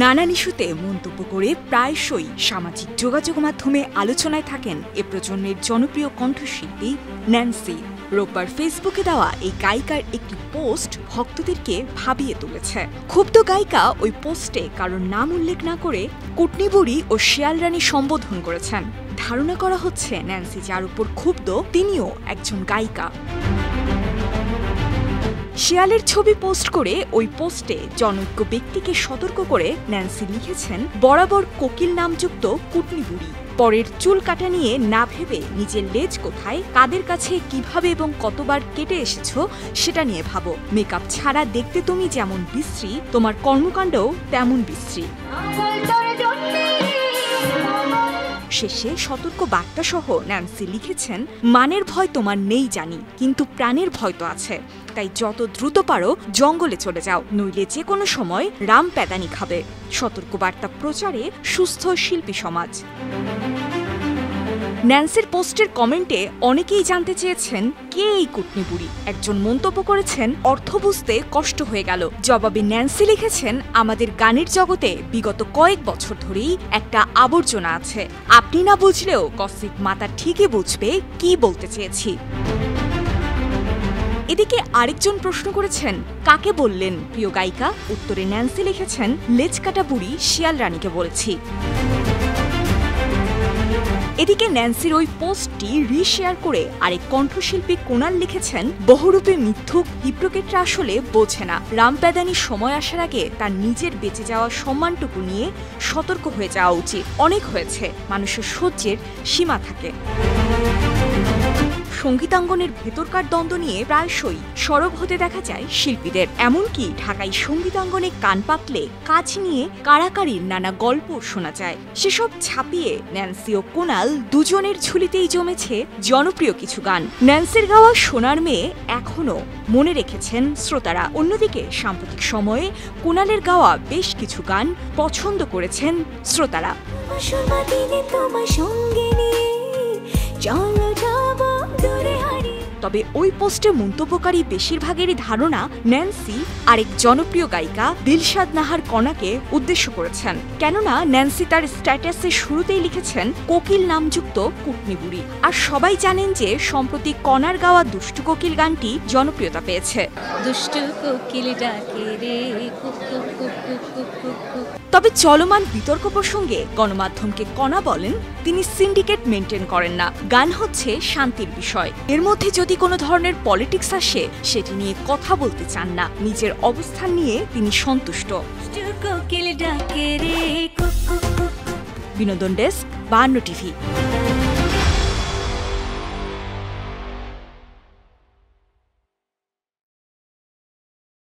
নানান ইস্যুতে মন্তব্য করে প্রায়শই সামাজিক যোগাযোগ মাধ্যমে আলোচনায় থাকেন এ প্রজন্মের জনপ্রিয় কণ্ঠশিল্পী ন্যান্সি। রোববার ফেসবুকে দেওয়া এই গায়িকার একটি পোস্ট ভক্তদেরকে ভাবিয়ে তুলেছে। ক্ষুব্ধ গায়িকা ওই পোস্টে কারোর নাম উল্লেখ না করে কুটনিবুড়ি ও শিয়ালরানী সম্বোধন করেছেন। ধারণা করা হচ্ছে ন্যান্সি যার উপর ক্ষুব্ধ তিনিও একজন গায়িকা। শিয়ালের ছবি পোস্ট করে ওই পোস্টে জনৈক ব্যক্তিকে সতর্ক করে ন্যান্সি লিখেছেন, বরাবর কোকিল নামযুক্ত কুটনিবুড়ি। পরের চুল কাটা নিয়ে না ভেবে নিজের লেজ কোথায়, কাদের কাছে, কিভাবে এবং কতবার কেটে এসেছো সেটা নিয়ে ভাবো। মেকআপ ছাড়া দেখতে তুমি যেমন বিশ্রী, তোমার কর্মকাণ্ডও তেমন বিশ্রী। শেষে সতর্ক বার্তা সহ ন্যান্সি লিখেছেন, মানের ভয় তোমার নেই জানি, কিন্তু প্রাণের ভয় তো আছে। তাই যত দ্রুত পারো জঙ্গলে চলে যাও, নইলে যে কোনো সময় রাম প্যাদানি খাবে। সতর্ক বার্তা প্রচারে সুস্থ শিল্পী সমাজ। ন্যান্সির পোস্টের কমেন্টে অনেকেই জানতে চেয়েছেন কে এই কুটনিবুড়ি। একজন মন্তব্য করেছেন, অর্থ বুঝতে কষ্ট হয়ে গেল। জবাবে ন্যান্সি লিখেছেন, আমাদের গানের জগতে বিগত কয়েক বছর ধরেই একটা আবর্জনা আছে। আপনি না বুঝলেও গসিপ মাতা ঠিকই বুঝবে কি বলতে চেয়েছি। এদিকে আরেকজন প্রশ্ন করেছেন, কাকে বললেন প্রিয় গায়িকা? উত্তরে ন্যান্সি লিখেছেন, লেজ কাটা বুড়ি শিয়াল রানীকে বলছি। এদিকে ন্যান্সির ওই পোস্টটি রিশেয়ার করে আরেক কণ্ঠশিল্পী কুনাল লিখেছেন, বহুরূপে মিথ্যুক হিপ্রোকেটরা আসলে বোঝে না। রামপ্যাদানির সময় আসার আগে তার নিজের বেঁচে যাওয়া সম্মানটুকু নিয়ে সতর্ক হয়ে যাওয়া উচিত। অনেক হয়েছে, মানুষের সহ্যের সীমা থাকে। সঙ্গীতাঙ্গনের ভেতরকার দ্বন্দ্ব নিয়ে প্রায়শই সরব হতে দেখা যায় শিল্পীদের। এমনকি ঢাকায় সঙ্গীতাঙ্গনে কান পাতলে কাজ নিয়ে কাড়াকাড়ির নানা গল্প শোনা যায়। সেসব ছাপিয়ে ন্যান্সি ও কুনাল দুজনের ঝুলিতেই জমেছে জনপ্রিয় কিছু গান। ন্যান্সির গাওয়া সোনার মেয়ে এখনও মনে রেখেছেন শ্রোতারা। অন্যদিকে সাম্প্রতিক সময়ে কুনালের গাওয়া বেশ কিছু গান পছন্দ করেছেন শ্রোতারা। তবে ওই পোস্টে মন্তব্যকারী বেশিরভাগেরই ধারণা ন্যান্সি আরেক জনপ্রিয় গায়িকা দিলশাদ নাহার কণাকে উদ্দেশ্য করেছেন। কেননা ন্যান্সি তার স্ট্যাটাসে শুরুতেই লিখেছেন কোকিল নামযুক্ত কুটনিবুড়ি। আর সবাই জানেন যে সম্প্রতি কণার গাওয়া দুষ্টু কোকিল গানটি জনপ্রিয়তা পেয়েছে। তবে চলমান বিতর্ক প্রসঙ্গে গণমাধ্যমকে কণা বলেন, তিনি সিন্ডিকেট মেনটেন করেন না। গান হচ্ছে শান্তির বিষয়। এর মধ্যে যদি কোনো ধরনের পলিটিক্স আসে সেটি নিয়ে কথা বলতে চান না। নিজের অবস্থান নিয়ে তিনি সন্তুষ্ট। বিনোদন ডেস্ক, 52 টিভি।